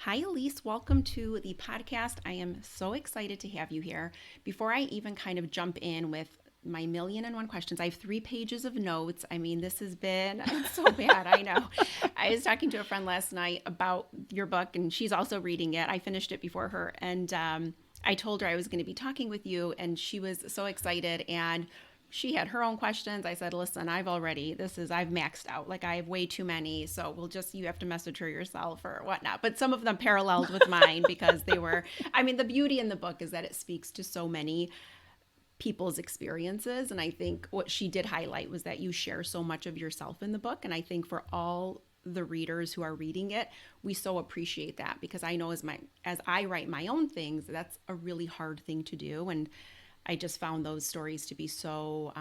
Hi, Elise. Welcome to the podcast. I am so excited to have you here. Before I even kind of jump in with my million and one questions, I have 3 pages of notes. I mean, this has been, it's so bad. I know. I was talking to a friend last night about your book, and she's also reading it. I finished it before her. And I told her I was going to be talking with you, and she was so excited. And she had her own questions. I said, listen, I've maxed out. Like, I have way too many. So you have to message her yourself or whatnot. But some of them paralleled with mine because the beauty in the book is that it speaks to so many people's experiences. And I think what she did highlight was that you share so much of yourself in the book. And I think for all the readers who are reading it, we so appreciate that because I know as I write my own things, that's a really hard thing to do. And I just found those stories to be so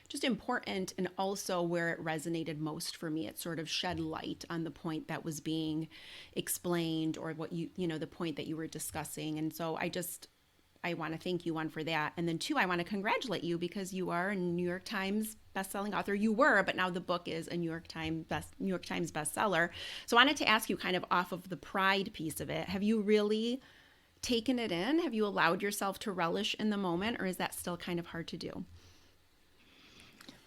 just important, and also where it resonated most for me, it sort of shed light on the point that was being explained or the point that you were discussing. And so I want to thank you, one, for that. And then two, I want to congratulate you because you are a New York Times bestselling author. You were, but now the book is a New York Times bestseller. So I wanted to ask you, kind of off of the pride piece of it, have you really taken it in? Have you allowed yourself to relish in the moment, or is that still kind of hard to do?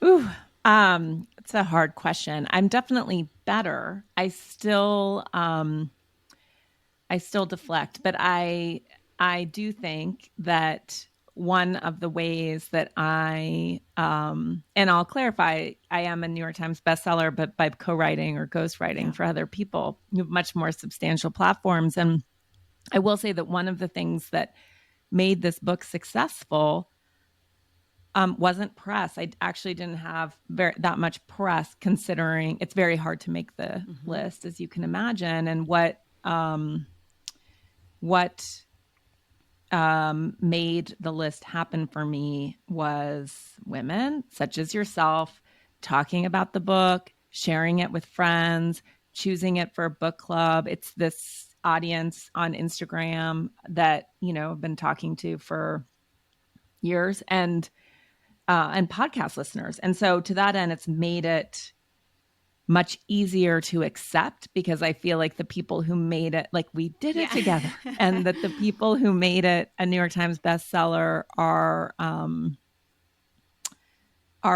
Ooh, it's a hard question. I'm definitely better. I still deflect, but I do think that one of the ways that and I'll clarify, I am a New York Times bestseller, but by co-writing or ghostwriting Yeah. for other people, much more substantial platforms. And I will say that one of the things that made this book successful wasn't press. I actually didn't have that much press, considering it's very hard to make the Mm-hmm. list, as you can imagine. And what made the list happen for me was women such as yourself talking about the book, sharing it with friends, choosing it for a book club. It's this audience on Instagram that, I've been talking to for years, and podcast listeners. And so to that end, it's made it much easier to accept because I feel like the people who made it, like we did it Yeah. together, and that the people who made it a New York Times bestseller are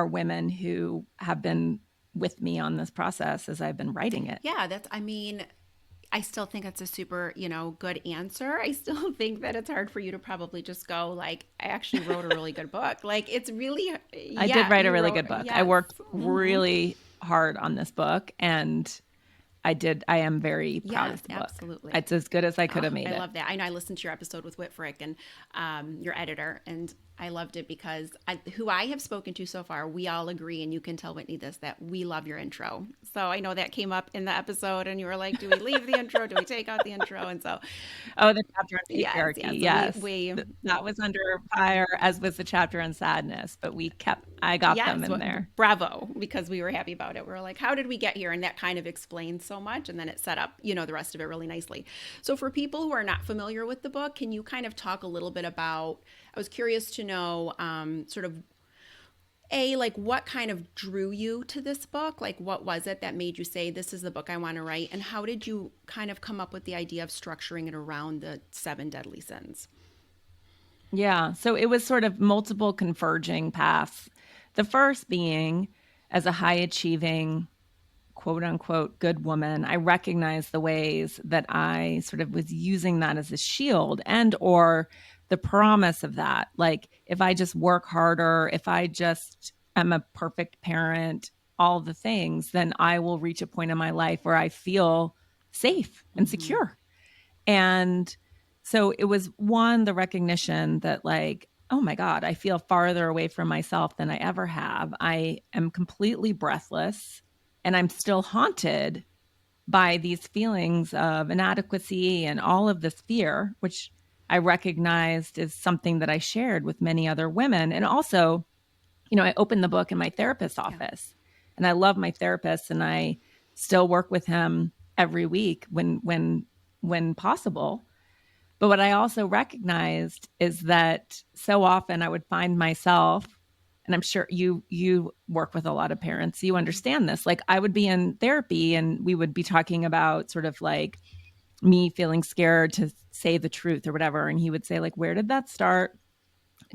women who have been with me on this process as I've been writing it. Yeah, I still think it's a super, good answer. I still think that it's hard for you to probably just go like, I actually wrote a really good book. Like, it's really, I did yeah, write a you really wrote, good book. I yes. worked Mm-hmm. really hard on this book, and I am very proud Yes, of the book. absolutely. It's as good as I could Oh, have made I it. love that. I know I listened to your episode with Whitfrick and your editor, and I loved it because who I have spoken to so far, we all agree, and you can tell Whitney this, that we love your intro. So I know that came up in the episode, and you were like, "Do we leave the intro? Do we take out the intro?" And so, Oh, the chapter on yes, yes. patriarchy. So Yes. we That was under fire, as was the chapter on sadness, but I got them yes, in there. bravo, because we were happy about it. We were like, how did we get here? And that kind of explains so much. And then it set up, the rest of it really nicely. So for people who are not familiar with the book, can you kind of talk a little bit about, I was curious to know sort of, like what kind of drew you to this book? Like what was it that made you say, this is the book I want to write? And how did you kind of come up with the idea of structuring it around the 7 deadly sins? Yeah. So it was sort of multiple converging paths. The first being, as a high achieving, quote unquote, good woman, I recognized the ways that I sort of was using that as a shield, and or the promise of that. Like, if I just work harder, if I just am a perfect parent, all the things, then I will reach a point in my life where I feel safe and Mm-hmm. secure. And so it was, one, the recognition that, like, oh my God, I feel farther away from myself than I ever have. I am completely breathless, and I'm still haunted by these feelings of inadequacy and all of this fear, which I recognized is something that I shared with many other women. And also, I opened the book in my therapist's Yeah. office, and I love my therapist, and I still work with him every week when possible. But what I also recognized is that so often I would find myself, and I'm sure you work with a lot of parents, you Mm-hmm. understand this. Like, I would be in therapy and we would be talking about sort of like me feeling scared to say the truth or whatever. And he would say, like, where did that start?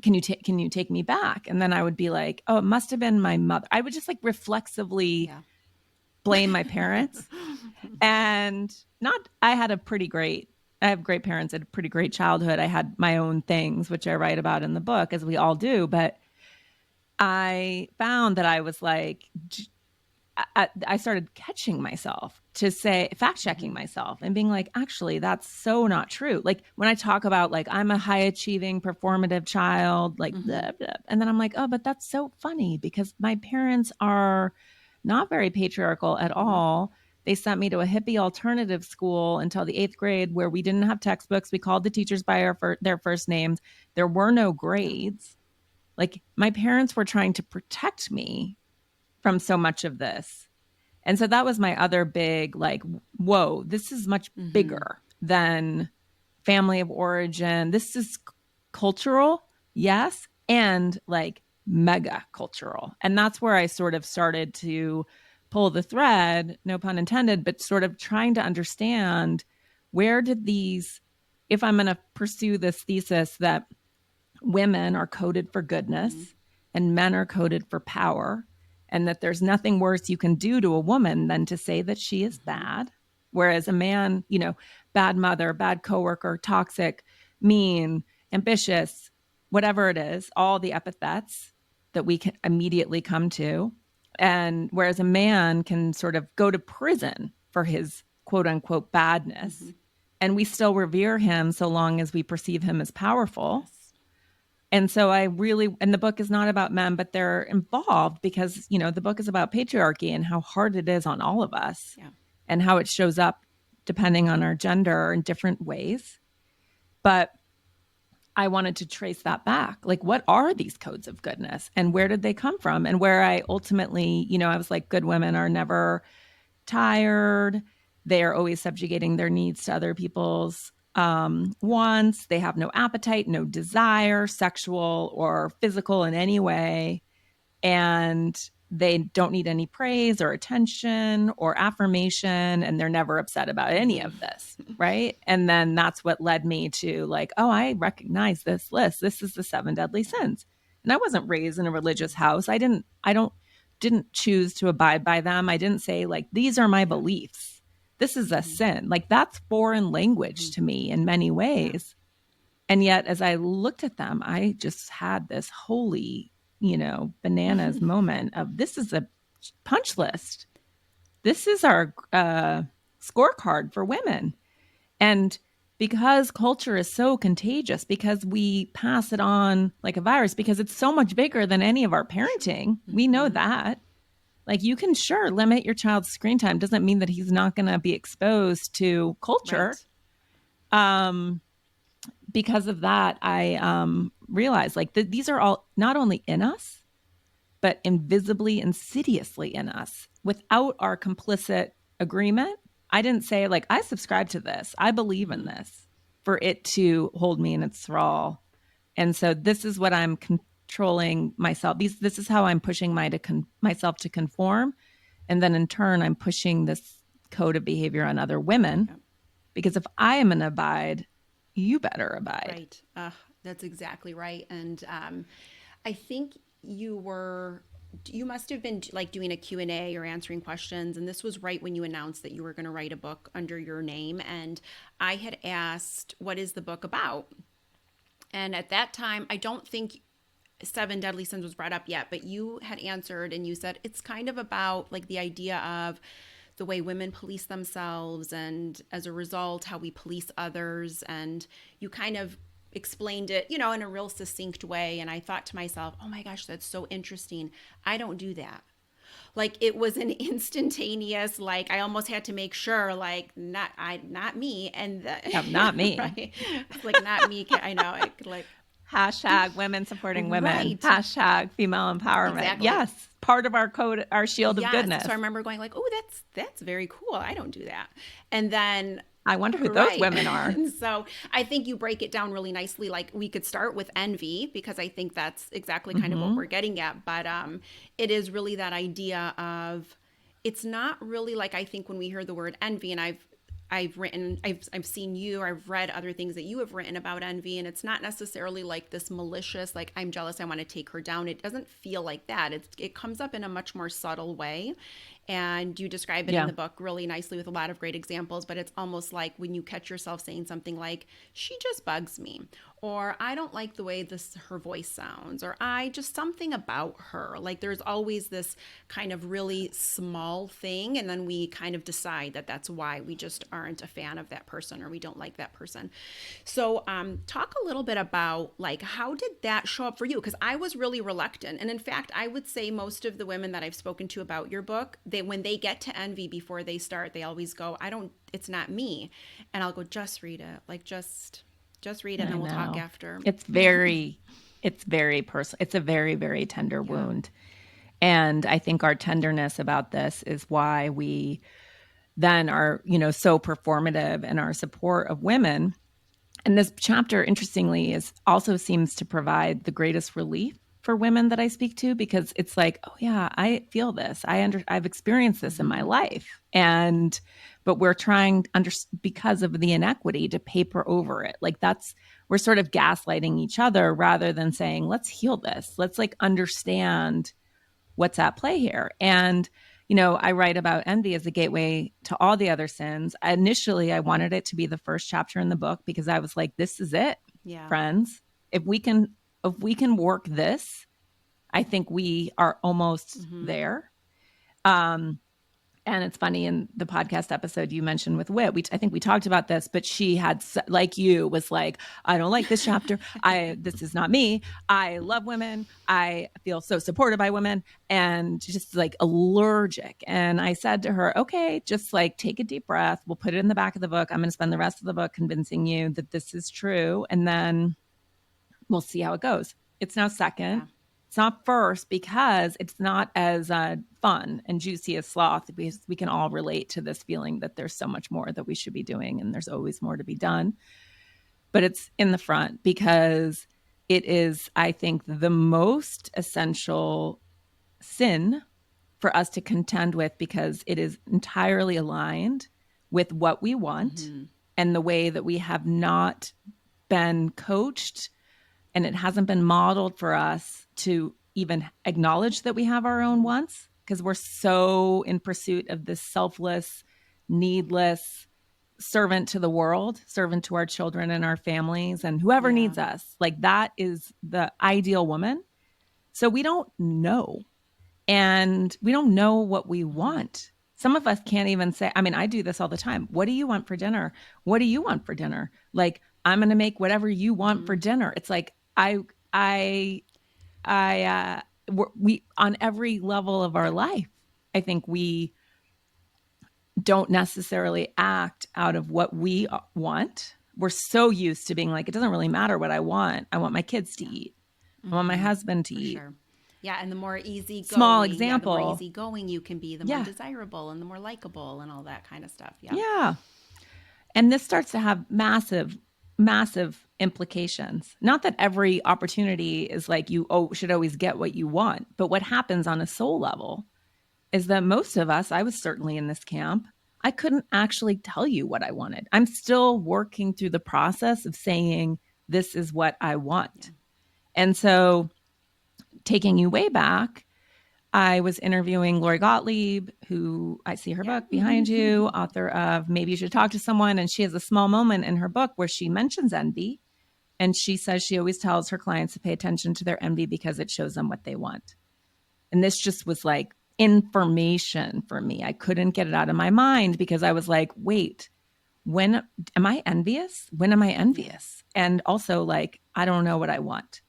Can you take me back? And then I would be like, oh, it must have been my mother. I would just like reflexively blame my parents. And I have great parents. I had a pretty great childhood. I had my own things, which I write about in the book, as we all do. But I found that I was like, I started catching myself to say, fact checking myself and being like, actually, that's so not true. Like when I talk about like, I'm a high achieving performative child, like, blah, blah, and then I'm like, oh, but that's so funny because my parents are not very patriarchal at all. They sent me to a hippie alternative school until the 8th grade where we didn't have textbooks. We called the teachers by their first names. There were no grades. Like my parents were trying to protect me from so much of this. And so that was my other big, like, whoa, this is much bigger than family of origin. This is cultural, yes, and like mega cultural. And that's where I sort of started to pull the thread, no pun intended, but sort of trying to understand where did these, if I'm going to pursue this thesis that women are coded for goodness and men are coded for power, and that there's nothing worse you can do to a woman than to say that she is bad. Whereas a man, bad mother, bad coworker, toxic, mean, ambitious, whatever it is, all the epithets that we can immediately come to. And whereas a man can sort of go to prison for his quote unquote badness, and we still revere him so long as we perceive him as powerful. And so and the book is not about men, but they're involved because, the book is about patriarchy and how hard it is on all of us and how it shows up depending on our gender in different ways. But I wanted to trace that back. Like, what are these codes of goodness and where did they come from? And where I ultimately, I was like, good women are never tired. They are always subjugating their needs to other people's wants. They have no appetite, no desire, sexual or physical in any way. And they don't need any praise or attention or affirmation. And they're never upset about any of this. Right. And then that's what led me to like, oh, I recognize this list. This is the 7 deadly sins. And I wasn't raised in a religious house. I didn't choose to abide by them. I didn't say like, these are my beliefs. This is a sin. Like that's foreign language to me in many ways. And yet, as I looked at them, I just had this holy, bananas moment of this is a punch list. This is our scorecard for women. And because culture is so contagious, because we pass it on like a virus, because it's so much bigger than any of our parenting, we know that. Like you can limit your child's screen time. Doesn't mean that he's not going to be exposed to culture. Right. Because of that, I realized like these are all not only in us, but invisibly, insidiously in us without our complicit agreement. I didn't say like, I subscribe to this. I believe in this for it to hold me in its thrall. And so this is what I'm controlling myself. This is how I'm pushing myself to conform. And then in turn, I'm pushing this code of behavior on other women. Yep. Because if I am an abide, you better abide. Right. That's exactly right. And I think you must have been like doing a Q&A or answering questions. And this was right when you announced that you were going to write a book under your name. And I had asked, what is the book about? And at that time, I don't think 7 Deadly Sins was brought up yet, but you had answered and you said it's kind of about like the idea of the way women police themselves and as a result, how we police others. And you kind of explained it, in a real succinct way. And I thought to myself, oh my gosh, that's so interesting. I don't do that. Like it was an instantaneous, like I almost had to make sure, like not me. And not me. Right? Like not me. I know. Like hashtag women supporting women. Right. Hashtag female empowerment. Exactly. Yes. Part of our code, our shield of goodness. So I remember going like, oh, that's very cool. I don't do that. And then I wonder who those women are. So I think you break it down really nicely. Like we could start with envy because I think that's exactly kind of what we're getting at. But it is really that idea of, it's not really like, I think when we hear the word envy, and I've I've seen you, I've read other things that you have written about envy, and it's not necessarily like this malicious, like I'm jealous, I want to take her down. It doesn't feel like that. It comes up in a much more subtle way. And you describe it in Yeah. the book really nicely with a lot of great examples, but it's almost like when you catch yourself saying something like, she just bugs me, or I don't like the way this her voice sounds, or I just something about her. Like there's always this kind of really small thing, and then we kind of decide that that's why we just aren't a fan of that person or we don't like that person. So talk a little bit about like how did that show up for you? Because I was really reluctant, and in fact I would say most of the women that I've spoken to about your book, they when they get to envy before they start, they always go, I don't, it's not me. And I'll go, just read it, like just read it and I then we'll talk know. after. It's very personal. It's a very, very tender Yeah. wound. And I think our tenderness about this is why we then are, so performative in our support of women. And this chapter, interestingly, is also seems to provide the greatest relief for women that I speak to, because it's like, oh yeah, I feel this. I've experienced this in my Mm-hmm. life. But we're trying because of the inequity to paper over it. Like we're sort of gaslighting each other rather than saying, let's heal this. Let's like understand what's at play here. And, I write about envy as a gateway to all the other sins. Initially, I wanted it to be the first chapter in the book because I was like, this is it, Yeah. friends. If we can work this, I think we are almost Mm-hmm. there. Um, and it's funny, in the podcast episode you mentioned with Wit, I think we talked about this, but she had, like you, was like, I don't like this chapter. This is not me. I love women. I feel so supported by women, and just like allergic. And I said to her, okay, just like take a deep breath. We'll put it in the back of the book. I'm going to spend the rest of the book convincing you that this is true. And then we'll see how it goes. It's now second. Yeah. It's not first because it's not as fun and juicy as sloth, because we can all relate to this feeling that there's so much more that we should be doing and there's always more to be done. But it's in the front because it is, I think, the most essential sin for us to contend with, because it is entirely aligned with what we want Mm-hmm. and the way that we have not been coached, and it hasn't been modeled for us to even acknowledge that we have our own wants, because we're so in pursuit of this selfless, needless servant to the world, servant to our children and our families and whoever Yeah. needs us. Like that is the ideal woman. So we don't know. And we don't know what we Mm-hmm. want. Some of us can't even say, I mean, I do this all the time. What do you want for dinner? What do you want for dinner? Like, I'm going to make whatever you want Mm-hmm. for dinner. It's like, I, we, on every level of our Yeah. life, I think we don't necessarily act out of what we want. We're so used to being like, it doesn't really matter what I want. I want my kids to Yeah. eat. I want my Mm-hmm. husband to For eat. sure. Yeah, and the more Small easygoing, yeah, the more example. easygoing you can be, the more Yeah. desirable and the more likable and all that kind of stuff. Yeah. Yeah. And this starts to have massive, massive implications. Not that every opportunity is like you should always get what you want, but what happens on a soul level is that most of us, I was certainly in this camp, I couldn't actually tell you what I wanted. I'm still working through the process of saying, this is what I Yeah. want. And so, taking you way back, I was interviewing Lori Gottlieb, who I see her Yeah. book behind you, author of Maybe You Should Talk to Someone. And she has a small moment in her book where she mentions envy. And she says she always tells her clients to pay attention to their envy because it shows them what they want. And this just was like information for me. I couldn't get it out of my mind because I was like, wait, when am I envious? When am I Yeah. envious? And also, like, I don't know what I want.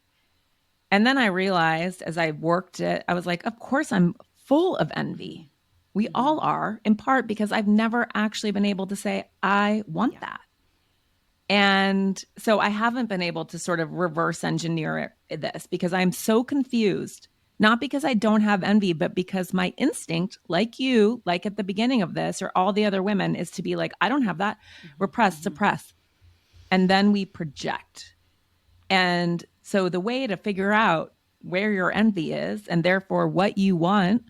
And then I realized as I worked it, I was like, of course I'm full of Mm-hmm. envy. We Mm-hmm. all are, in part because I've never actually been able to say, I want Yeah. that. And so I haven't been able to sort of reverse engineer this because I'm so confused, not because I don't have envy, but because my instinct, like you, like at the beginning of this, or all the other women, is to be like, I don't have that, Mm-hmm. repress, Mm-hmm. suppress. And then we project. And so the way to figure out where your envy is and therefore what you want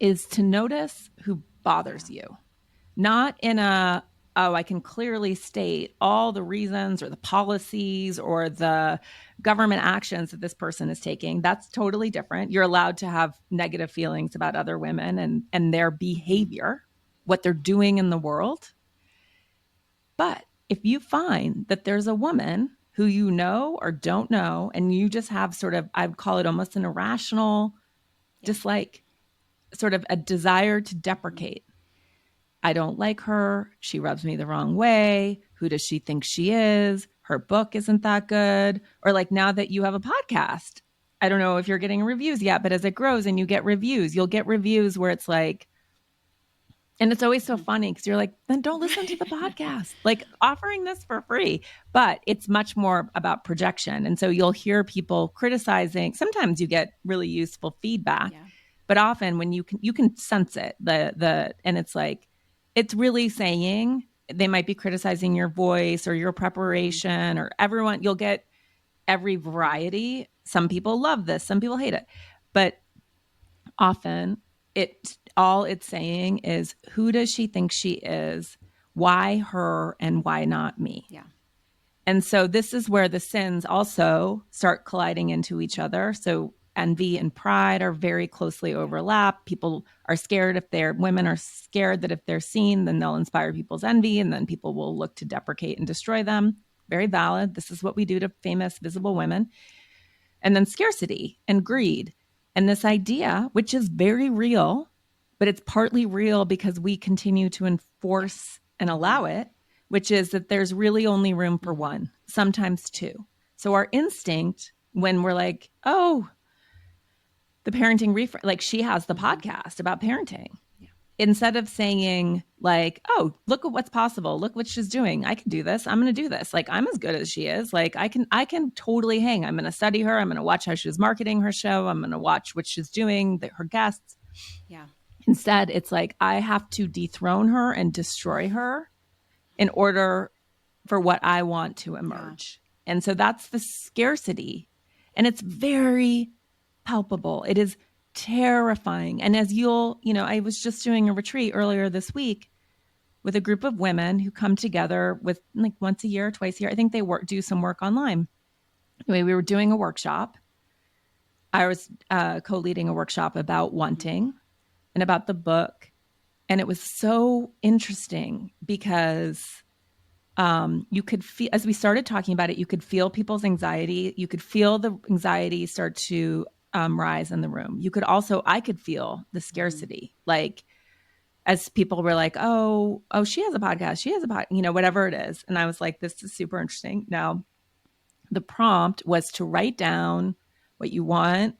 is to notice who Yeah. bothers you. Not in a oh, I can clearly state all the reasons or the policies or the government actions that this person is taking. That's totally different. You're allowed to have negative feelings about other women and their behavior, what they're doing in the world. But if you find that there's a woman who you know or don't know, and you just have sort of, I would call it almost an irrational dislike, sort of a desire to deprecate. I don't like her. She rubs me the wrong way. Who does she think she is? Her book isn't that good. Or like now that you have a podcast, I don't know if you're getting reviews yet, but as it grows and you get reviews, you'll get reviews where it's like, and it's always so funny because you're like, then don't listen to the podcast. Like offering this for free, but it's much more about projection. And so you'll hear people criticizing. Sometimes you get really useful feedback, but often when you can sense it, and it's like, it's really saying they might be criticizing your voice or your preparation or everyone. You'll get every variety. Some people love this, some people hate it, but often all it's saying is, who does she think she is? Why her and why not me? Yeah. And so this is where the sins also start colliding into each other. So envy and pride are very closely overlapped. People are scared women are scared that if they're seen, then they'll inspire people's envy and then people will look to deprecate and destroy them. Very valid. This is what we do to famous, visible women. And then scarcity and greed. And this idea, which is very real, but it's partly real because we continue to enforce and allow it, which is that there's really only room for one, sometimes two. So our instinct when we're like, oh, the parenting reframe, like she has the podcast about parenting. Instead of saying like, oh, look at what's possible. Look what she's doing. I can do this. I'm going to do this. Like, I'm as good as she is. Like, I can totally hang. I'm going to study her. I'm going to watch how she's marketing her show. I'm going to watch what she's doing, her guests. Yeah. Instead, it's like, I have to dethrone her and destroy her in order for what I want to emerge. Yeah. And so that's the scarcity. And it's very palpable. It is terrifying. And as I was just doing a retreat earlier this week with a group of women who come together with like once a year, twice a year. I think they do some work online. Anyway, we were doing a workshop. I was co-leading a workshop about wanting and about the book. And it was so interesting because you could feel, as we started talking about it, you could feel people's anxiety. You could feel the anxiety start to rise in the room. I could feel the scarcity, like as people were like, oh, she has a podcast. She has a podcast, whatever it is. And I was like, this is super interesting. Now, the prompt was to write down what you want,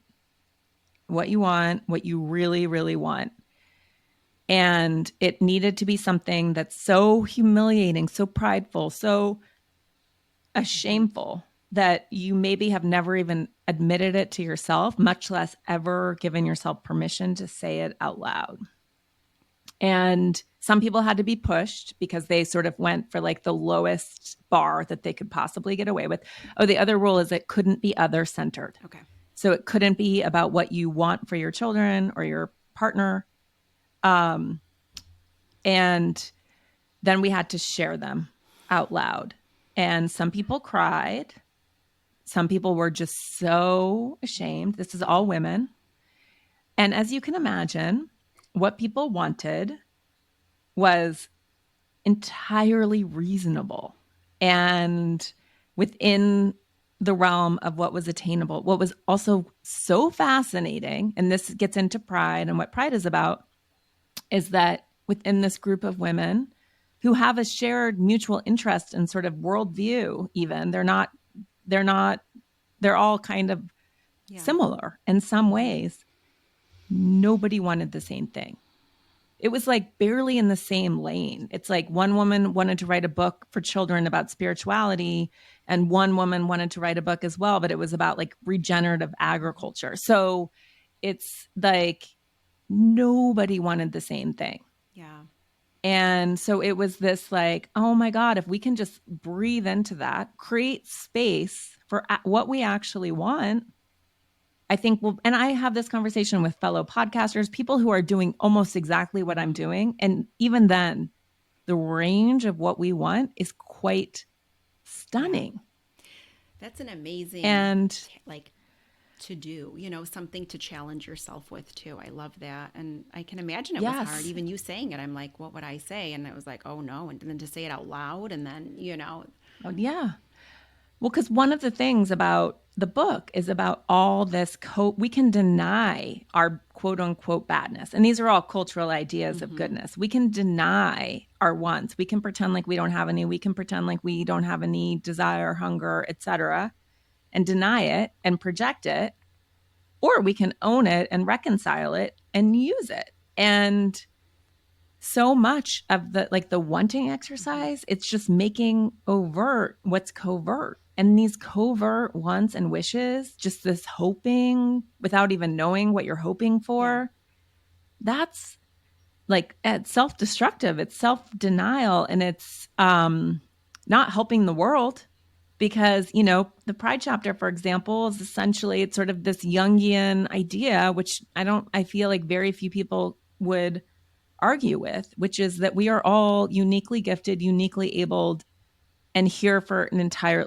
what you really, really want. And it needed to be something that's so humiliating, so prideful, so shameful that you maybe have never even admitted it to yourself, much less ever given yourself permission to say it out loud. And some people had to be pushed because they sort of went for like the lowest bar that they could possibly get away with. Oh, the other rule is it couldn't be other-centered. Okay. So it couldn't be about what you want for your children or your partner. And then we had to share them out loud. And some people cried. Some people were just so ashamed. This is all women. And as you can imagine, what people wanted was entirely reasonable and within the realm of what was attainable. What was also so fascinating, and this gets into pride and what pride is about, is that within this group of women who have a shared mutual interest and sort of worldview, even, they're all kind of similar in some ways. Nobody wanted the same thing. It was like barely in the same lane. It's like one woman wanted to write a book for children about spirituality, and one woman wanted to write a book as well, but it was about like regenerative agriculture. So it's like nobody wanted the same thing. Yeah. And so it was this like, oh my God, if we can just breathe into that, create space for what we actually want, I think and I have this conversation with fellow podcasters, people who are doing almost exactly what I'm doing. And even then, the range of what we want is quite Yeah. stunning. That's an amazing, And like, to do, something to challenge yourself with too. I love that. And I can imagine it was hard. yes, Even you saying it, I'm like, what would I say? And it was like, oh no. And then to say it out loud and then. oh, yeah. Well, because one of the things about the book is about all this we can deny our quote unquote badness. And these are all cultural ideas of Mm-hmm. goodness. We can deny our wants. We can pretend like we don't have any. We can pretend like we don't have any desire, hunger, etc., and deny it and project it. Or we can own it and reconcile it and use it. And so much of the wanting Mm-hmm. exercise, it's just making overt what's covert. And these covert wants and wishes, just this hoping without even knowing what you're hoping Yeah. for, that's like it's self-destructive, it's self-denial, and it's not helping the world. Because the pride chapter, for example, is essentially, it's sort of this Jungian idea, which I feel like very few people would argue with, which is that we are all uniquely gifted, uniquely abled, and here for an entire,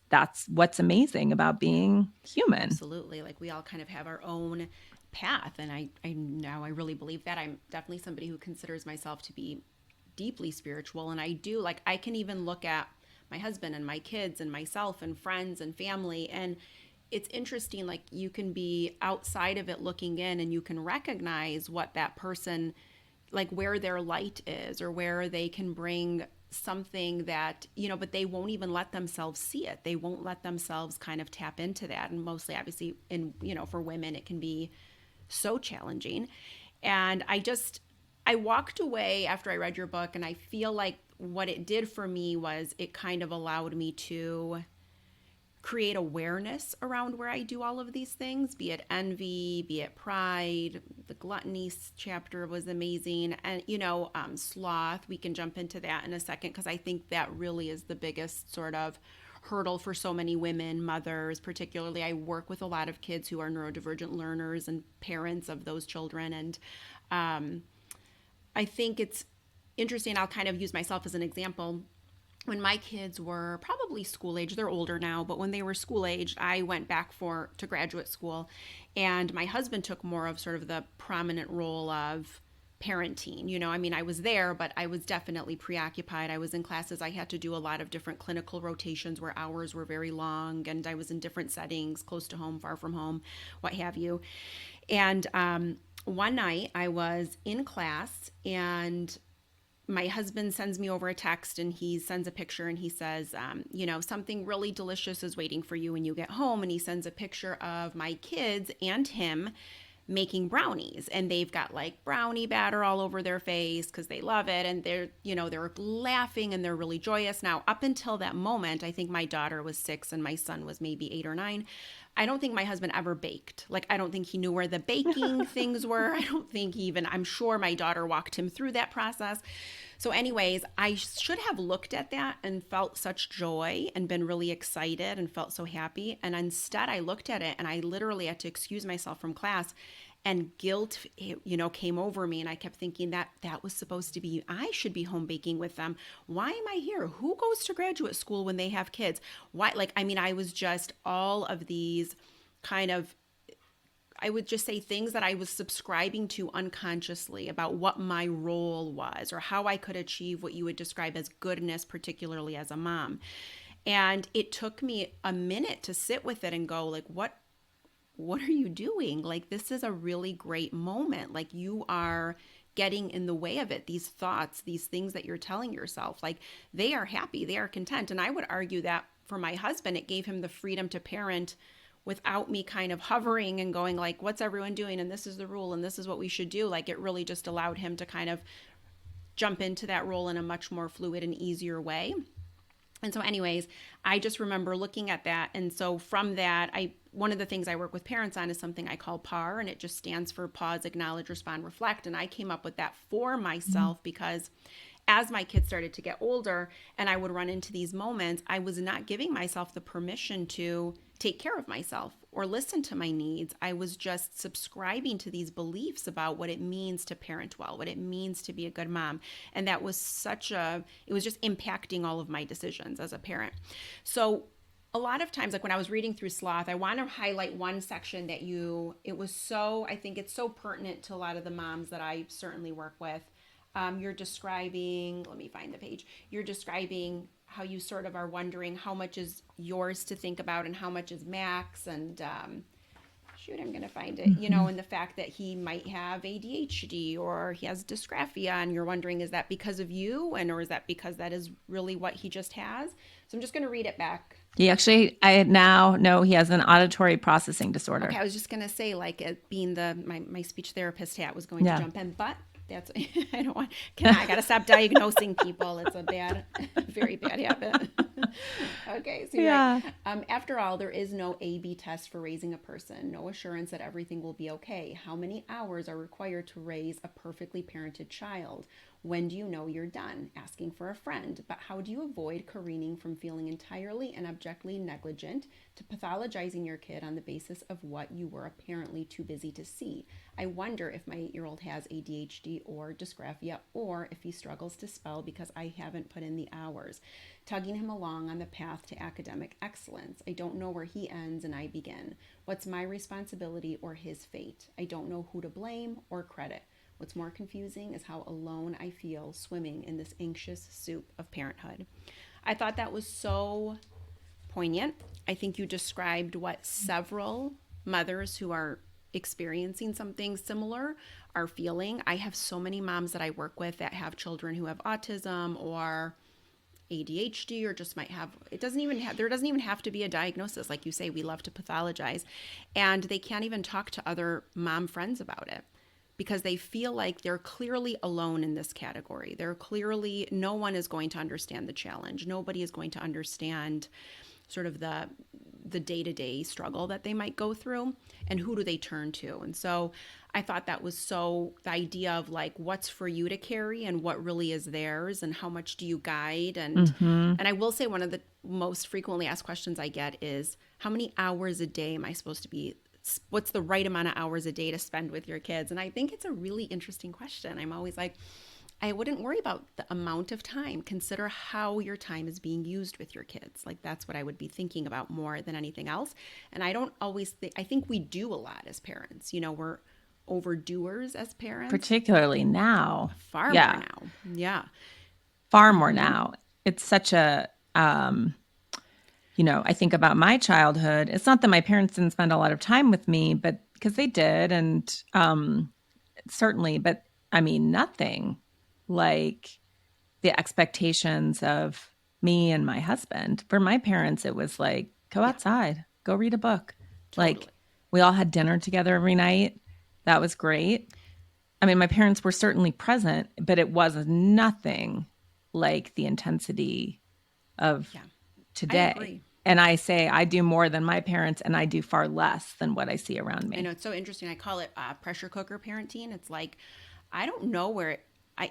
that's what's amazing about Yeah. being human. Absolutely. Like we all kind of have our own path. And I really believe that. I'm definitely somebody who considers myself to be deeply spiritual. And I do, like, I can even look at my husband and my kids and myself and friends and family. And it's interesting, like, you can be outside of it looking in and you can recognize what that person, like, where their light is or where they can bring something that, but they won't even let themselves see it. They won't let themselves kind of tap into that. And mostly, obviously, for women, it can be so challenging. And I walked away after I read your book, and I feel like what it did for me was it kind of allowed me to create awareness around where I do all of these things, be it envy, be it pride. The gluttony chapter was amazing. And, sloth, we can jump into that in a second because I think that really is the biggest sort of hurdle for so many women, mothers, particularly. I work with a lot of kids who are neurodivergent learners and parents of those children. And I think it's interesting. I'll kind of use myself as an example. When my kids were probably school age, they're older now, but when they were school age, I went back to graduate school, and my husband took more of sort of the prominent role of parenting. I mean, I was there, but I was definitely preoccupied. I was in classes. I had to do a lot of different clinical rotations where hours were very long, and I was in different settings, close to home, far from home, what have you. And one night I was in class, and my husband sends me over a text, and he sends a picture, and he says, something really delicious is waiting for you when you get home. And he sends a picture of my kids and him making brownies, and they've got like brownie batter all over their face because they love it, and they're laughing and they're really joyous. Now, up until that moment, I think my daughter was 6 and my son was maybe 8 or 9. I don't think my husband ever baked. Like, I don't think he knew where the baking things were. I don't think I'm sure my daughter walked him through that process. So, anyways, I should have looked at that and felt such joy and been really excited and felt so happy. And instead, I looked at it and I literally had to excuse myself from class, and guilt, came over me. And I kept thinking that was supposed to be, I should be home baking with them. Why am I here? Who goes to graduate school when they have kids? Why? Like, I mean, I was just all of these kind of, I would just say things that I was subscribing to unconsciously about what my role was or how I could achieve what you would describe as goodness, particularly as a mom. And it took me a minute to sit with it and go, like, what are you doing? Like, this is a really great moment. Like, you are getting in the way of it. These thoughts, these things that you're telling yourself, like, they are happy, they are content. And I would argue that for my husband, it gave him the freedom to parent without me kind of hovering and going like, what's everyone doing, and this is the rule and this is what we should do. Like, it really just allowed him to kind of jump into that role in a much more fluid and easier way. And so, anyways, I just remember looking at that. And so from that, one of the things I work with parents on is something I call PAR, and it just stands for pause, acknowledge, respond, reflect. And I came up with that for myself because as my kids started to get older and I would run into these moments, I was not giving myself the permission to take care of myself or listen to my needs. I was just subscribing to these beliefs about what it means to parent well, what it means to be a good mom. And that was it was just impacting all of my decisions as a parent. So a lot of times, like when I was reading through Sloth, I want to highlight one section that I think it's so pertinent to a lot of the moms that I certainly work with. You're describing, let me find the page. You're describing how you sort of are wondering how much is yours to think about and how much is Max. And shoot, I'm going to find it, Mm-hmm. and the fact that he might have ADHD or he has dysgraphia. And you're wondering, is that because of you? Or is that because that is really what he just has? So I'm just going to read it back. I now know he has an auditory processing Okay, disorder. I was just gonna say, like, it being my speech therapist hat was going to Yeah. jump in, but that's I don't want. I gotta stop diagnosing people. It's a bad, very bad habit. Okay, so you're right. Yeah. After all, there is no A/B test for raising a person. No assurance that everything will be okay. How many hours are required to raise a perfectly parented child? When do you know you're done? Asking for a friend. But how do you avoid careening from feeling entirely and abjectly negligent to pathologizing your kid on the basis of what you were apparently too busy to see? I wonder if my 8-year-old has ADHD or dysgraphia, or if he struggles to spell because I haven't put in the hours, tugging him along on the path to academic excellence. I don't know where he ends and I begin. What's my responsibility or his fate? I don't know who to blame or credit. What's more confusing is how alone I feel swimming in this anxious soup of parenthood. I thought that was so poignant. I think you described what several mothers who are experiencing something similar are feeling. I have so many moms that I work with that have children who have autism or ADHD, or just might have, there doesn't even have to be a diagnosis. Like you say, we love to pathologize, and they can't even talk to other mom friends about it because they feel like they're clearly alone in this category. No one is going to understand the challenge. Nobody is going to understand sort of the day-to-day struggle that they might go through, and who do they turn to. And so I thought that was the idea of like what's for you to carry and what really is theirs, and how much do you guide. and Mm-hmm. and I will say, one of the most frequently asked questions I get is, how many hours a day am I supposed to be, what's the right amount of hours a day to spend with your kids? And I think it's a really interesting question. I'm always like, I wouldn't worry about the amount of time. Consider how your time is being used with your kids. Like, that's what I would be thinking about more than anything else. And I don't always think, I think we do a lot as parents. We're overdoers as parents, Particularly now. far more Yeah. now. Yeah. Far more Mm-hmm. now. It's such a, I think about my childhood. It's not that my parents didn't spend a lot of time with me, but because they did. And certainly, but I mean, nothing like the expectations of me and my husband. For my parents, it was like, go Yeah, outside, go read a book. totally. Like, we all had dinner together every night. That was great. I mean, my parents were certainly present, but it was nothing like the intensity of Yeah, I today. agree. And I say I do more than my parents, and I do far less than what I see around I know, me. it's so interesting. I call it pressure cooker parenting. It's like, I don't know where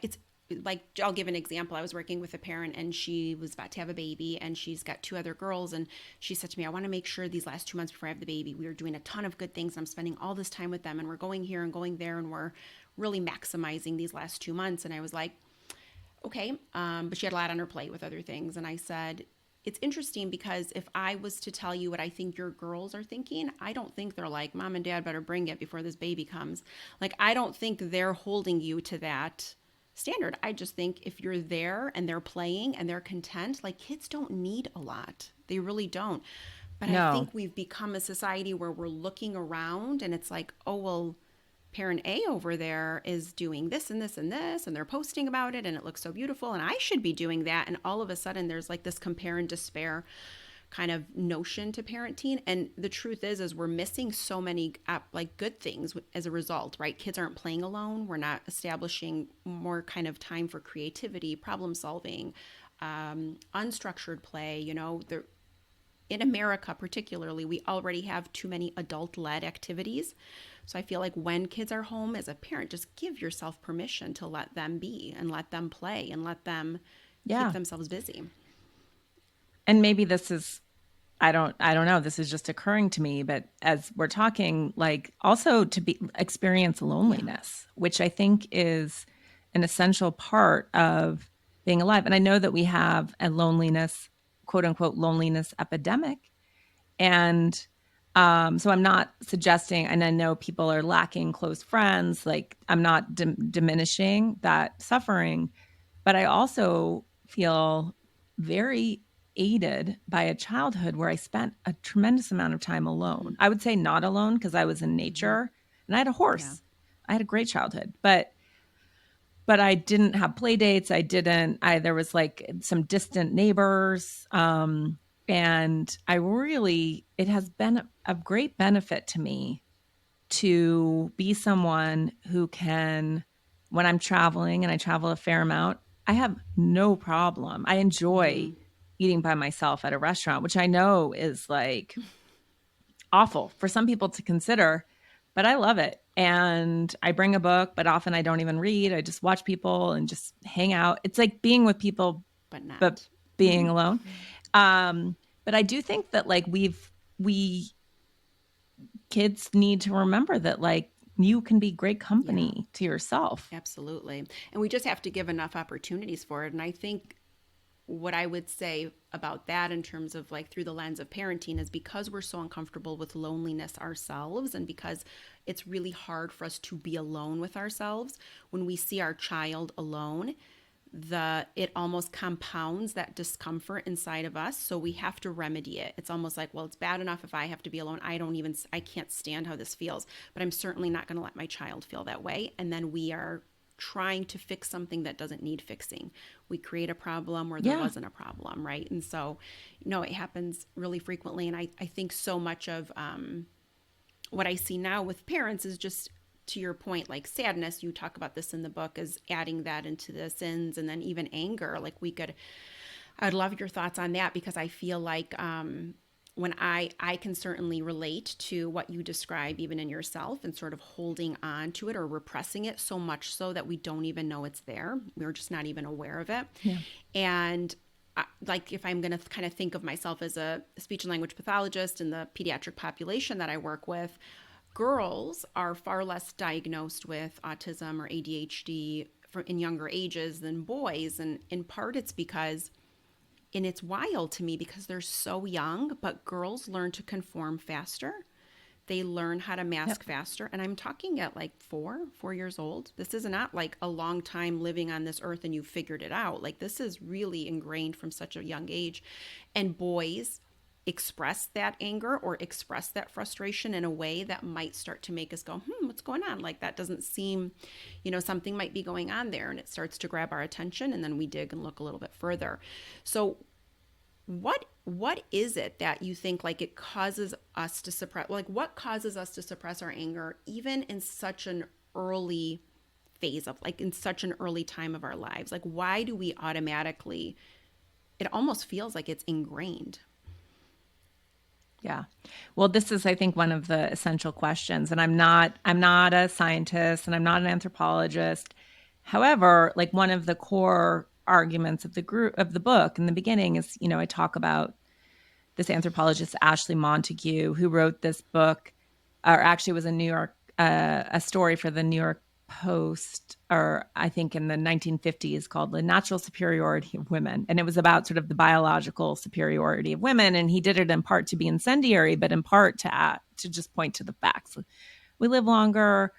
it's like, I'll give an example. I was working with a parent and she was about to have a baby, and she's got two other girls. And she said to me, I want to make sure these last 2 months before I have the baby, we are doing a ton of good things. I'm spending all this time with them, and we're going here and going there, and we're really maximizing these last 2 months. And I was like, okay. But she had a lot on her plate with other things. And I said, it's interesting because if I was to tell you what I think your girls are thinking, I don't think they're like, Mom and Dad better bring it before this baby comes. Like, I don't think they're holding you to that standard. I just think if you're there and they're playing and they're content, like, kids don't need a lot. They really don't. But I think No, we've become a society where we're looking around and it's like, oh, well, parent A over there is doing this and this and this, and they're posting about it, and it looks so beautiful, and I should be doing that. And all of a sudden, there's like this compare and despair kind of notion to parenting. And the truth is we're missing so many like good things as a result, right? Kids aren't playing alone. We're not establishing more kind of time for creativity, problem solving, unstructured play. In America, particularly, we already have too many adult led activities. So I feel like when kids are home, as a parent, just give yourself permission to let them be and let them play and let them keep yeah. themselves busy. And maybe this is, I don't know. This is just occurring to me, but as we're talking, like also to be experience Yeah. loneliness, which I think is an essential part of being alive. And I know that we have a loneliness, quote unquote, loneliness epidemic. And so I'm not suggesting, and I know people are lacking close friends, like I'm not diminishing that suffering, but I also feel very aided by a childhood where I spent a tremendous amount of time alone. I would say not alone because I was in Mm-hmm. nature and I had a Yeah. horse. I had a great childhood, but I didn't have play dates. There was like some distant neighbors. And it has been of great benefit to me to be someone who can, when I'm traveling and I travel a fair amount, I have no problem. I Mm-hmm. enjoy eating by myself at a restaurant, which I know is like awful for some people to consider, but I love it. And I bring a book, but often I don't even read. I just watch people and just hang out. It's like being with people, But but not. being alone. But I do think that like we kids need to remember that like you can be great Yeah. company to yourself. Absolutely. And we just have to give enough opportunities for it. And I think what I would say about that in terms of like through the lens of parenting is because we're so uncomfortable with loneliness ourselves and because it's really hard for us to be alone with ourselves when we see our child alone, the it almost compounds that discomfort inside of us, so we have to remedy it. It's almost like, well, it's bad enough if I have to be alone. I can't stand how this feels, but I'm certainly not going to let my child feel that way. And then we are trying to fix something that doesn't need fixing. We create a problem where there Yeah. wasn't a problem, right? And so, it happens really frequently. And I think so much of what I see now with parents is just, to your point, like sadness. You talk about this in the book as adding that into the sins, and then even anger. Like I'd love your thoughts on that, because I feel like when I can certainly relate to what you describe even in yourself, and sort of holding on to it or repressing it so much so that we don't even know it's there. We're just not even aware of it. Yeah. And like if I'm going to kind of think of myself as a speech and language pathologist in the pediatric population that I work with, girls are far less diagnosed with autism or ADHD in younger ages than boys. And in part, it's because, and it's wild to me because they're so young, but girls learn to conform faster. They learn how to Yep. mask faster. And I'm talking at like 4 years old. This is not like a long time living on this earth and you figured it out. Like this is really ingrained from such a young age. And boys express that anger or express that frustration in a way that might start to make us go, what's going on? Like that doesn't seem, something might be going on there. And it starts to grab our attention. And then we dig and look a little bit further. So what is it that you think like it causes us to suppress, like what causes us to suppress our anger even in such an early phase of, like in such an early time of our lives? Like why do we automatically, it almost feels like it's ingrained. Yeah. Well, this is, I think, one of the essential questions. And I'm not a scientist and I'm not an anthropologist. However, like one of the core arguments of the book in the beginning is, I talk about this anthropologist, Ashley Montague, who wrote this book, or actually was a story for the New York Post, or I think in the 1950s, called The Natural Superiority of Women. And it was about sort of the biological superiority of women. And he did it in part to be incendiary, but in part to just point to the facts. We live longer.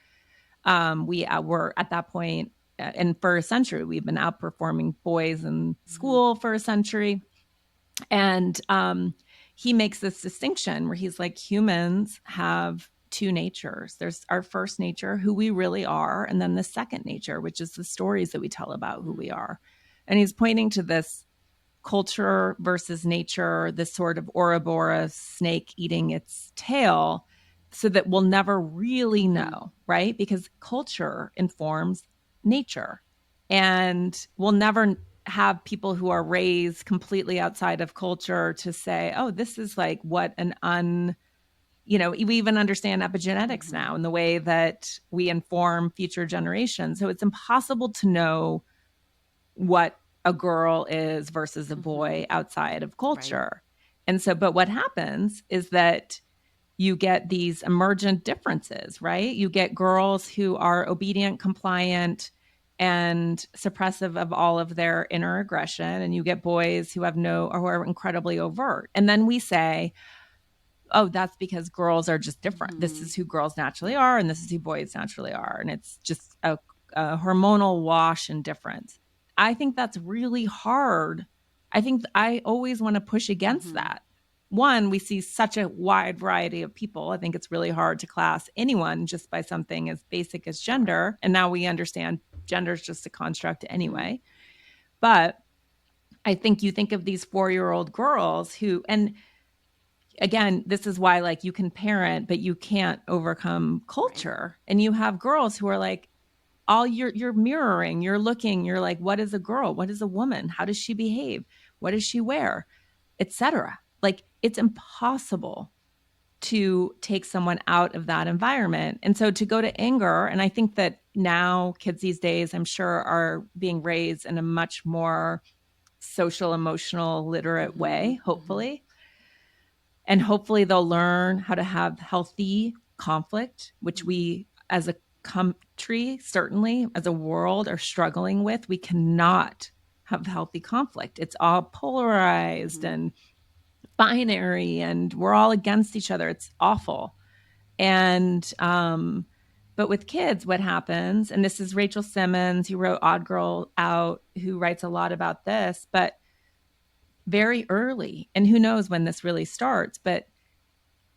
We were at that point, and for a century, we've been outperforming boys in Mm-hmm. school for a century. And he makes this distinction where he's like, humans have two natures. There's our first nature, who we really are, and then the second nature, which is the stories that we tell about who we are. And he's pointing to this culture versus nature, this sort of Ouroboros snake eating its tail, so that we'll never really Mm-hmm. know, right? Because culture informs nature. And we'll never have people who are raised completely outside of culture to say, oh, this is like what we even understand epigenetics Mm-hmm. now in the way that we inform future generations. So it's impossible to know what a girl is versus a Mm-hmm. boy outside of Right. culture. And so, but what happens is that you get these emergent differences, right? You get girls who are obedient, compliant, and suppressive of all of their inner aggression, and you get boys who have no, or who are incredibly overt. And then we say, oh, that's because girls are just different. This is who girls naturally are, and this is who boys naturally are. And it's just a hormonal wash and difference. I think that's really hard. I think I always want to push against that. One, we see such a wide variety of people. I think it's really hard to class anyone just by something as basic as gender. And now we understand gender is just a construct anyway. But I think you think of these 4-year-old girls who, and again, this is why like you can parent, but you can't overcome culture. And you have girls who are like, all you're mirroring, you're looking, you're like, what is a girl? What is a woman? How does she behave? What does she wear? Etc. Like it's impossible to take someone out of that environment. And so to go to anger, and I think that now kids these days, I'm sure, are being raised in a much more social, emotional, literate way, hopefully. And hopefully they'll learn how to have healthy conflict, which we as a country, certainly as a world, are struggling with. We cannot have healthy conflict. It's all polarized and binary, and we're all against each other. It's awful. And but with kids, what happens, and this is Rachel Simmons, who wrote Odd Girl Out, who writes a lot about this, but very early, and who knows when this really starts, but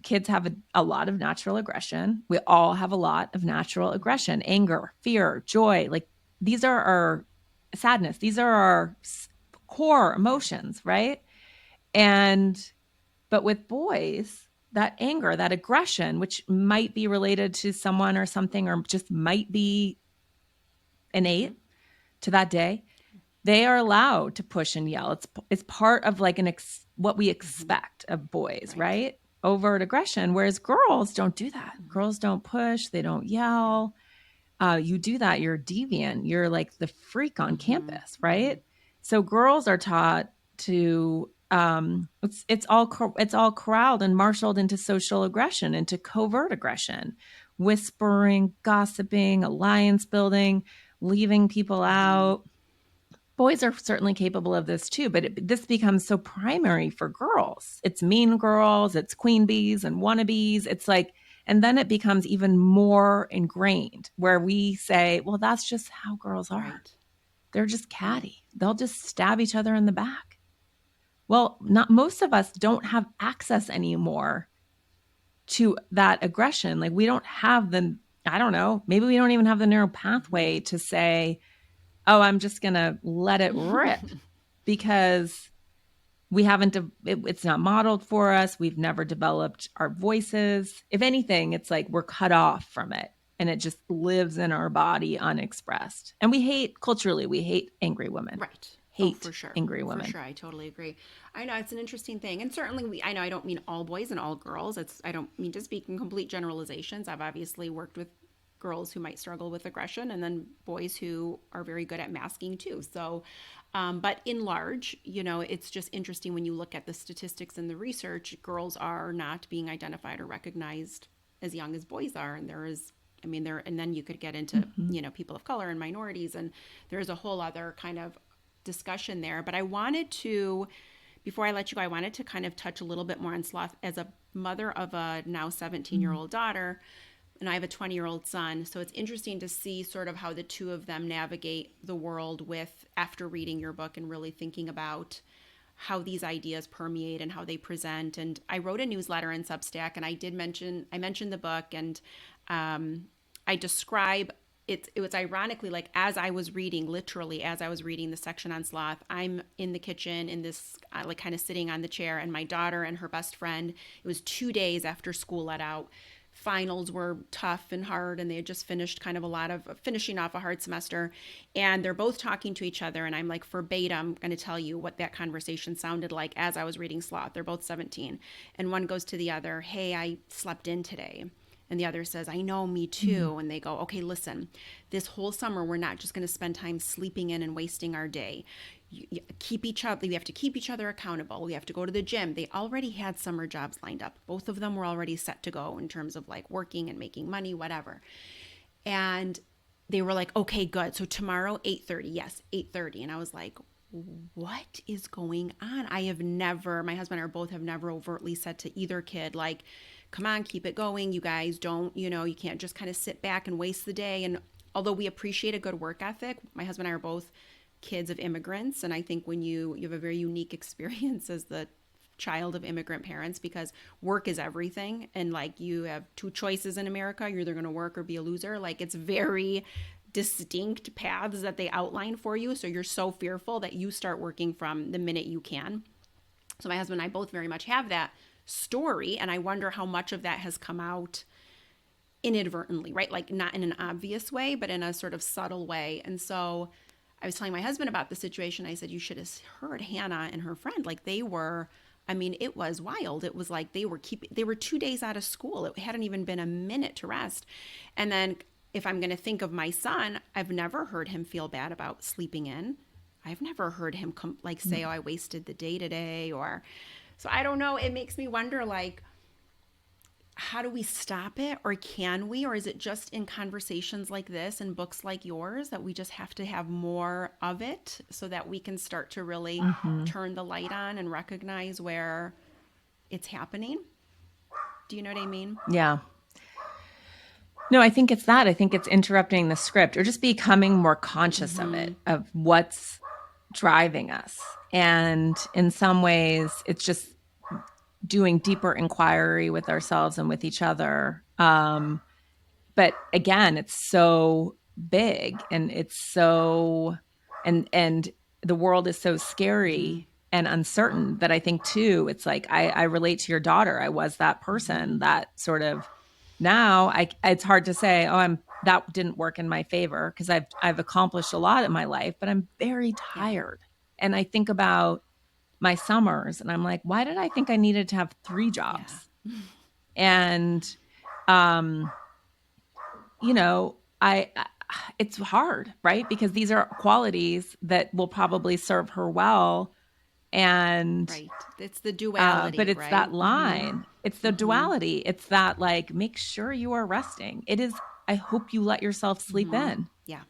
kids have a lot of natural aggression. We all have a lot of natural aggression, anger, fear, joy. Like these are our sadness. These are our core emotions, right? And, but with boys, that anger, that aggression, which might be related to someone or something, or just might be innate to that day, they are allowed to push and yell. It's part of like what we expect of boys, right? Overt aggression, whereas girls don't do that. Girls don't push, they don't yell. You do that, you're deviant. You're like the freak on campus, right? So girls are taught to it's all corralled and marshaled into social aggression, into covert aggression, whispering, gossiping, alliance building, leaving people out. Boys are certainly capable of this too, but this becomes so primary for girls. It's mean girls, it's queen bees and wannabes. It's like, and then it becomes even more ingrained where we say, well, that's just how girls are. Right. They're just catty. They'll just stab each other in the back. Well, not most of us don't have access anymore to that aggression. Like we don't have I don't know, maybe we don't even have the neural pathway to say, oh, I'm just going to let it rip because we haven't, it's not modeled for us. We've never developed our voices. If anything, it's like we're cut off from it and it just lives in our body unexpressed. And we hate, culturally, we hate angry women. Right. Hate for sure. angry women. For sure. I totally agree. I know it's an interesting thing. And certainly I know I don't mean all boys and all girls. I don't mean to speak in complete generalizations. I've obviously worked with girls who might struggle with aggression and then boys who are very good at masking too. So, but in large, it's just interesting when you look at the statistics and the research, girls are not being identified or recognized as young as boys are. And and then you could get into, people of color and minorities. And there's a whole other kind of discussion there. But before I let you go, I wanted to kind of touch a little bit more on sloth as a mother of a now 17-year-old daughter. And I have a 20-year-old son. So it's interesting to see sort of how the two of them navigate the world after reading your book and really thinking about how these ideas permeate and how they present. And I wrote a newsletter in Substack, and I mentioned the book, and I describe it. It was ironically like literally as I was reading the section on sloth, I'm in the kitchen in this like kind of sitting on the chair, and my daughter and her best friend, it was 2 days after school let out. Finals were tough and hard, and they had just finished finishing off a hard semester, and they're both talking to each other, and I'm like verbatim going to tell you what that conversation sounded like as I was reading Sloth. They're both 17, and one goes to the other, hey, I slept in today. And the other says, I know, me too. And they go, okay, listen, this whole summer, we're not just going to spend time sleeping in and wasting our day. keep each other, we have to keep each other accountable. We have to go to the gym. They already had summer jobs lined up. Both of them were already set to go in terms of like working and making money, whatever. And they were like, okay, good. So tomorrow, 8:30. Yes, 8:30. And I was like, what is going on? I have never, my husband and I both have never overtly said to either kid, like, come on, keep it going. You guys don't, you can't just kind of sit back and waste the day. And although we appreciate a good work ethic, my husband and I are both kids of immigrants. And I think when you have a very unique experience as the child of immigrant parents, because work is everything, and like you have two choices in America, you're either going to work or be a loser. Like it's very distinct paths that they outline for you, so you're so fearful that you start working from the minute you can. So my husband and I both very much have that story, and I wonder how much of that has come out inadvertently, right? Like not in an obvious way, but in a sort of subtle way. And so I was telling my husband about the situation. I said, you should have heard Hannah and her friend. Like they were, I mean, it was wild. It was like they were 2 days out of school. It hadn't even been a minute to rest. And then if I'm going to think of my son, I've never heard him feel bad about sleeping in. I've never heard him say, oh, I wasted the day today. Or, so I don't know. It makes me wonder, like, how do we stop it, or can we, or is it just in conversations like this and books like yours that we just have to have more of it so that we can start to really Mm-hmm. turn the light on and recognize where it's happening? Do you know what I mean? Yeah. No, I think it's that. I think it's interrupting the script or just becoming more conscious of Mm-hmm. it, of what's driving us. And in some ways, it's just doing deeper inquiry with ourselves and with each other. But again, it's so big and it's so, and the world is so Mm-hmm. scary and uncertain that I think too, it's like, I relate to your daughter. I was that Mm-hmm. person that sort of, now it's hard to say, oh, that didn't work in my favor because I've accomplished a lot in my life, but I'm very Yeah. tired. And I think about my summers and I'm like, why did I think I needed to have 3 Yeah. jobs? And um you know, it's hard, right? Because these are qualities that will probably serve her well. And Right. It's the but duality, it's right? that Mm-hmm. line. It's the Mm-hmm. duality. It's that like, make sure you are resting. It is, I hope you let yourself sleep Mm-hmm. in. Yeah.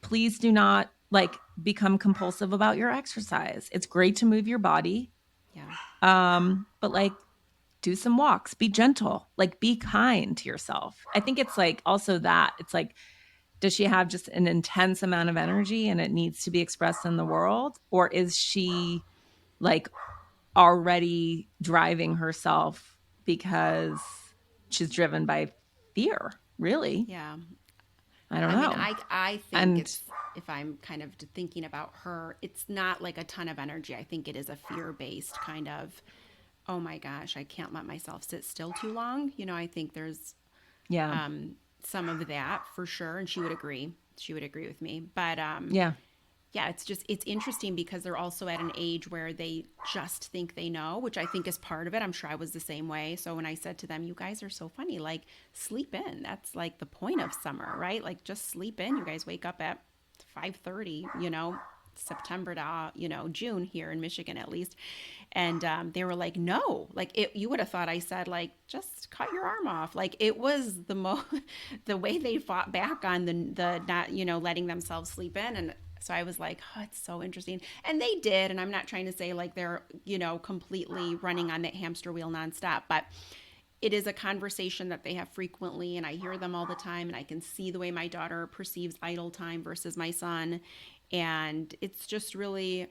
Please do not like become compulsive about your exercise. It's great to move your body. Yeah. But like do some walks, be gentle, like be kind to yourself. I think it's like also that it's like, does she have just an intense amount of energy and it needs to be expressed in the world? Or is she like already driving herself because she's driven by fear? Really? Yeah. I don't I mean, know. I think And it's, if I'm kind of thinking about her, it's not like a ton of energy. I think it is a fear based kind of, oh my gosh, I can't let myself sit still too long. I think there's yeah, some of that for sure. And she would agree. She would agree with me. But yeah, yeah, it's interesting because they're also at an age where they just think they know, which I think is part of it. I'm sure I was the same way. So when I said to them, you guys are so funny, like sleep in. That's like the point of summer, right? Like just sleep in. You guys wake up at 5:30, September to June here in Michigan at least. And they were like, no, like you would have thought I said like just cut your arm off. Like it was the way they fought back on the not letting themselves sleep in. And so I was like, oh, it's so interesting. And they did. And I'm not trying to say like they're, completely running on that hamster wheel nonstop, but it is a conversation that they have frequently. And I hear them all the time. And I can see the way my daughter perceives idle time versus my son. And it's just really,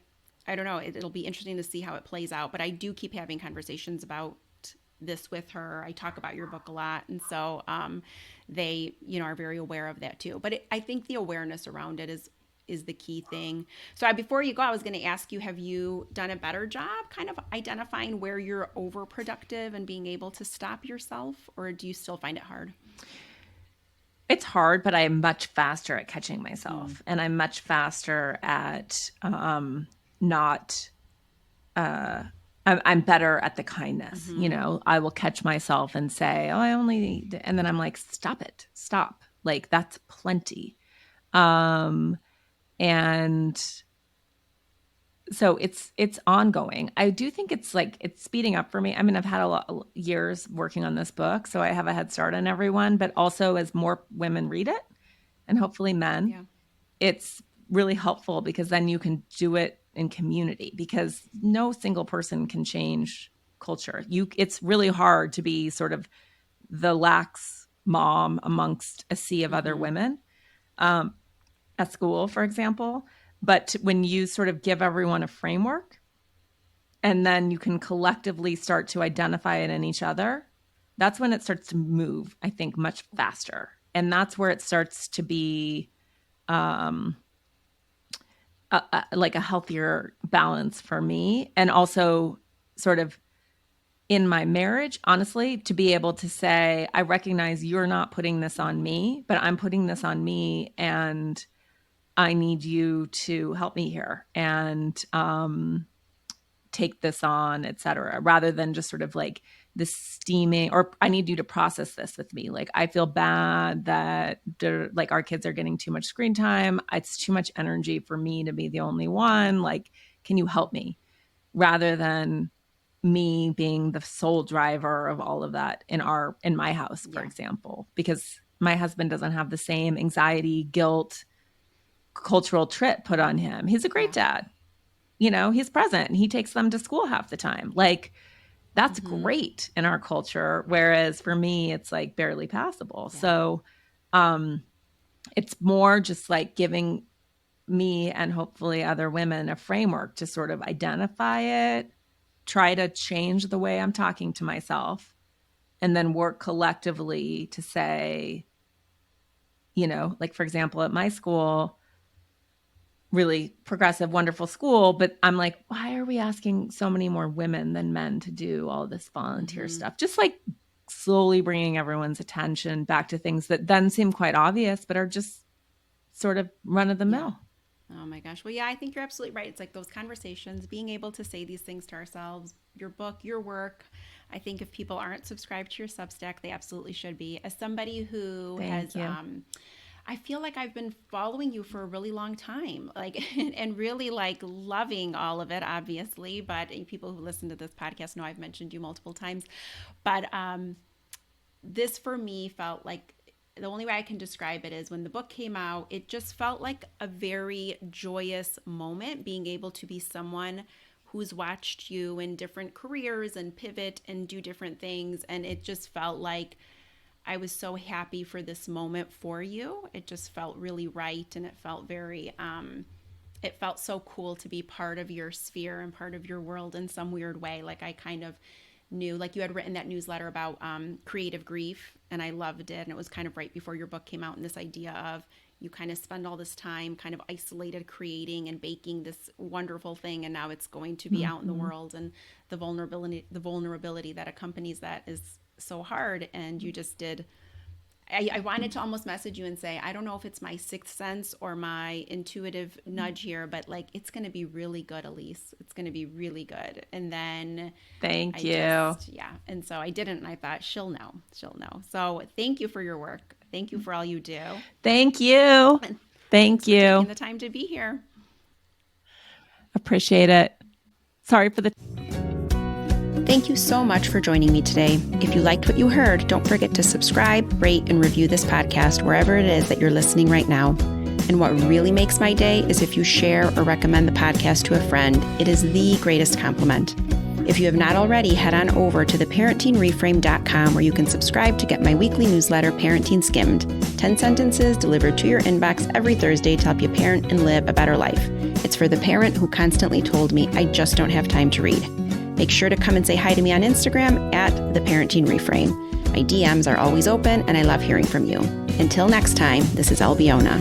I don't know, it'll be interesting to see how it plays out. But I do keep having conversations about this with her. I talk about your book a lot. And so they, are very aware of that too. But I think the awareness around it is the key thing. So before you go, I was going to ask you, have you done a better job kind of identifying where you're overproductive and being able to stop yourself, or do you still find it hard? it's hard, but I'm much faster at catching Mm. myself and I'm much faster at not I'm better at the kindness. Mm-hmm. I will catch myself and say, "Oh, I only need," and then I'm like, "Stop it, stop! Like that's plenty." And so it's ongoing. I do think it's like it's speeding up for me. I mean, I've had a lot of years working on this book, so I have a head start on everyone, but also as more women read it and hopefully men, Yeah. it's really helpful because then you can do it in community because no single person can change culture. It's really hard to be sort of the lax mom amongst a sea of other Mm-hmm. women. Um, at school, for example. But when you sort of give everyone a framework and then you can collectively start to identify it in each other, that's when it starts to move, I think, much faster. And that's where it starts to be um, like a healthier balance for me. And also, sort of in my marriage, honestly, to be able to say, I recognize you're not putting this on me, but I'm putting this on me. And I need you to help me here and take this on, et cetera, rather than just sort of like this steaming, or I need you to process this with me. Like, I feel bad that like our kids are getting too much screen time. It's too much energy for me to be the only one. Like, can you help me? Rather than me being the sole driver of all of that in my house, for example, because my husband doesn't have the same anxiety, guilt, cultural trip put on him. He's a great dad. He's present. He takes them to school half the time. Like, that's Mm-hmm. great in our culture. Whereas for me, it's like barely passable. Yeah. So it's more just like giving me and hopefully other women a framework to sort of identify it, try to change the way I'm talking to myself, and then work collectively to say, like, for example, at my school, really progressive, wonderful school. But I'm like, why are we asking so many more women than men to do all this volunteer Mm-hmm. stuff? Just like slowly bringing everyone's attention back to things that then seem quite obvious, but are just sort of run of the Yeah. mill. Oh my gosh. Well, yeah, I think you're absolutely right. It's like those conversations, being able to say these things to ourselves, your book, your work. I think if people aren't subscribed to your Substack, they absolutely should be. As somebody who Thank has, you. I feel like I've been following you for a really long time, like, and really like loving all of it, obviously. But people who listen to this podcast know I've mentioned you multiple times. But this for me felt like the only way I can describe it is when the book came out, it just felt like a very joyous moment being able to be someone who's watched you in different careers and pivot and do different things. And it just felt like I was so happy for this moment for you. It just felt really right. And it felt very, it felt so cool to be part of your sphere and part of your world in some weird way. Like I kind of knew, like you had written that newsletter about creative grief, and I loved it. And it was kind of right before your book came out, and this idea of you kind of spend all this time kind of isolated creating and baking this wonderful thing, and now it's going to be out in the Mm-hmm. world, and the vulnerability that accompanies that is so hard. And you just did. I wanted to almost message you and say, I don't know if it's my sixth sense or my intuitive nudge here, but like, it's going to be really good, Elise. It's going to be really good. And then Thank I you. just, yeah. And so I didn't, and I thought, she'll know. She'll know. So thank you for your work. Thank you for all you do. Thank you. And thanks Thank for taking you. the time to be here. Appreciate it. Sorry for the. Thank you so much for joining me today. If you liked what you heard, don't forget to subscribe, rate, and review this podcast wherever it is that you're listening right now. And what really makes my day is if you share or recommend the podcast to a friend. It is the greatest compliment. If you have not already, head on over to theparentingreframe.com where you can subscribe to get my weekly newsletter, Parenting Skimmed. 10 sentences delivered to your inbox every Thursday to help you parent and live a better life. It's for the parent who constantly told me, I just don't have time to read. Make sure to come and say hi to me on Instagram at The Parenting Reframe. My DMs are always open, and I love hearing from you. Until next time, this is Albiona.